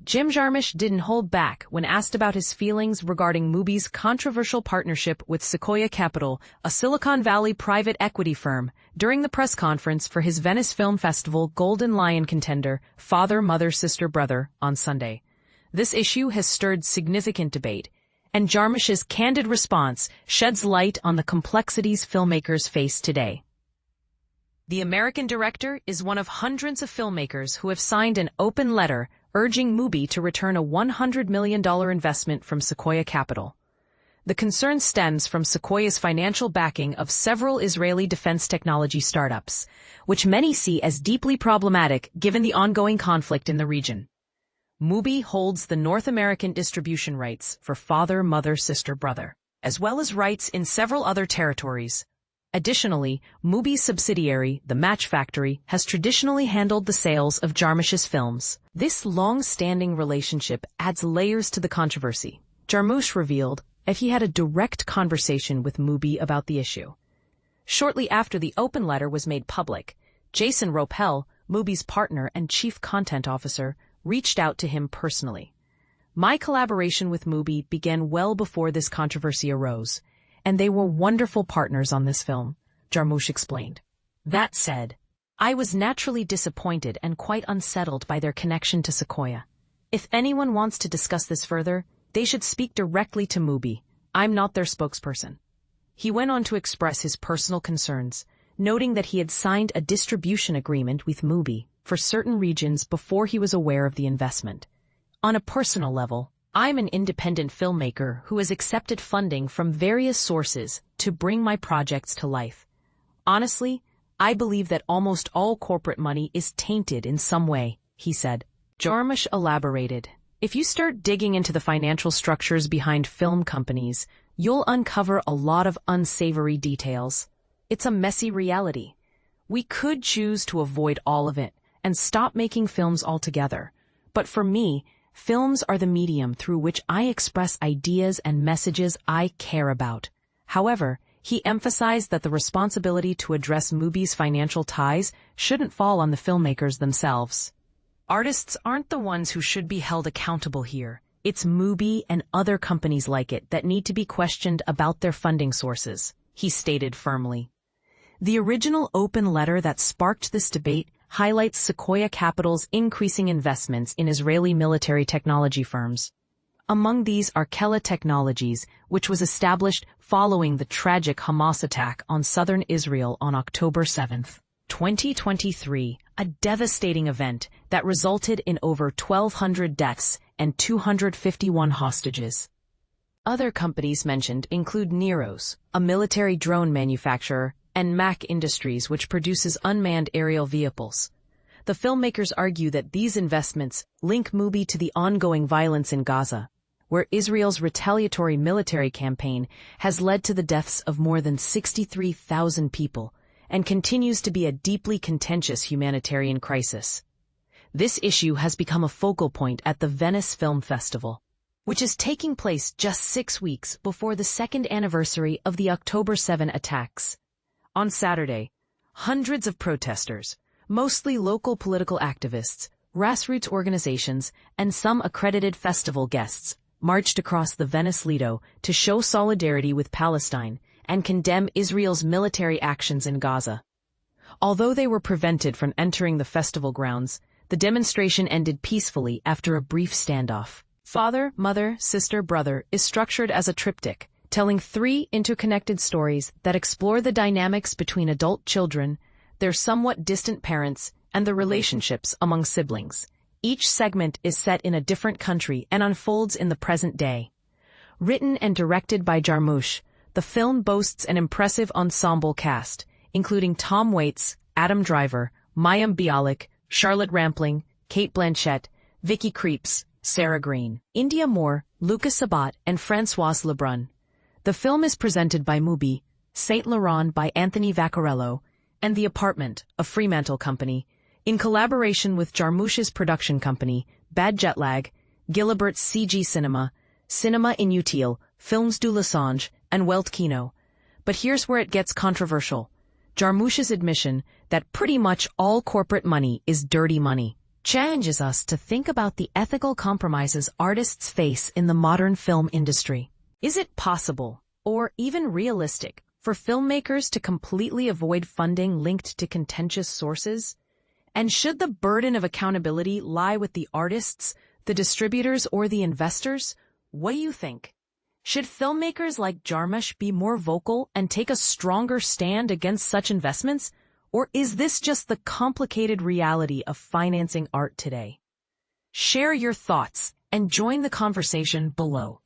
Jim Jarmusch didn't hold back when asked about his feelings regarding Mubi's controversial partnership with Sequoia Capital, a Silicon Valley private equity firm, during the press conference for his Venice Film Festival Golden Lion contender, Father, Mother, Sister, Brother, on Sunday. This issue has stirred significant debate, and Jarmusch's candid response sheds light on the complexities filmmakers face today. The American director is one of hundreds of filmmakers who have signed an open letter urging Mubi to return a $100 million investment from Sequoia Capital. The concern stems from Sequoia's financial backing of several Israeli defense technology startups, which many see as deeply problematic given the ongoing conflict in the region. Mubi holds the North American distribution rights for Father, Mother, Sister, Brother, as well as rights in several other territories. Additionally, Mubi's subsidiary, The Match Factory, has traditionally handled the sales of Jarmusch's films. This long-standing relationship adds layers to the controversy. Jarmusch revealed that he had a direct conversation with Mubi about the issue. Shortly after the open letter was made public, Jason Ropel, Mubi's partner and chief content officer, reached out to him personally. My collaboration with Mubi began well before this controversy arose, and they were wonderful partners on this film, Jarmusch explained. That said, I was naturally disappointed and quite unsettled by their connection to Sequoia. If anyone wants to discuss this further, they should speak directly to Mubi. I'm not their spokesperson. He went on to express his personal concerns, noting that he had signed a distribution agreement with Mubi for certain regions before he was aware of the investment. On a personal level, I'm an independent filmmaker who has accepted funding from various sources to bring my projects to life. Honestly, I believe that almost all corporate money is tainted in some way, he said. Jarmusch elaborated, if you start digging into the financial structures behind film companies, you'll uncover a lot of unsavory details. It's a messy reality. We could choose to avoid all of it and stop making films altogether. But for me, films are the medium through which I express ideas and messages I care about. However, he emphasized that the responsibility to address Mubi's financial ties shouldn't fall on the filmmakers themselves. Artists aren't the ones who should be held accountable here. It's Mubi and other companies like it that need to be questioned about their funding sources, he stated firmly. The original open letter that sparked this debate highlights Sequoia Capital's increasing investments in Israeli military technology firms. Among these are Kela Technologies, which was established following the tragic Hamas attack on southern Israel on October 7, 2023, a devastating event that resulted in over 1,200 deaths and 251 hostages. Other companies mentioned include Neros, a military drone manufacturer, and Mac Industries, which produces unmanned aerial vehicles. The filmmakers argue that these investments link Mubi to the ongoing violence in Gaza, where Israel's retaliatory military campaign has led to the deaths of more than 63,000 people and continues to be a deeply contentious humanitarian crisis. This issue has become a focal point at the Venice Film Festival, which is taking place just 6 weeks before the second anniversary of the October 7 attacks. On Saturday, hundreds of protesters, mostly local political activists, grassroots organizations, and some accredited festival guests, marched across the Venice Lido to show solidarity with Palestine and condemn Israel's military actions in Gaza. Although they were prevented from entering the festival grounds, the demonstration ended peacefully after a brief standoff. Father, Mother, Sister, Brother is structured as a triptych, telling 3 interconnected stories that explore the dynamics between adult children, their somewhat distant parents, and the relationships among siblings. Each segment is set in a different country and unfolds in the present day. Written and directed by Jarmusch, the film boasts an impressive ensemble cast, including Tom Waits, Adam Driver, Mayim Bialik, Charlotte Rampling, Cate Blanchett, Vicky Krieps, Sarah Green, India Moore, Lucas Sabat, and Françoise Lebrun. The film is presented by Mubi, Saint Laurent by Anthony Vaccarello, and The Apartment, a Fremantle company, in collaboration with Jarmusch's production company, Bad Jetlag, Gillibert's CG Cinema, Cinema Inutile, Films du Losange, and Welt Kino. But here's where it gets controversial. Jarmusch's admission that pretty much all corporate money is dirty money. challenges us to think about the ethical compromises artists face in the modern film industry. Is it possible, or even realistic, for filmmakers to completely avoid funding linked to contentious sources? And should the burden of accountability lie with the artists, the distributors, or the investors? What do you think? Should filmmakers like Jarmusch be more vocal and take a stronger stand against such investments? Or is this just the complicated reality of financing art today? Share your thoughts and join the conversation below.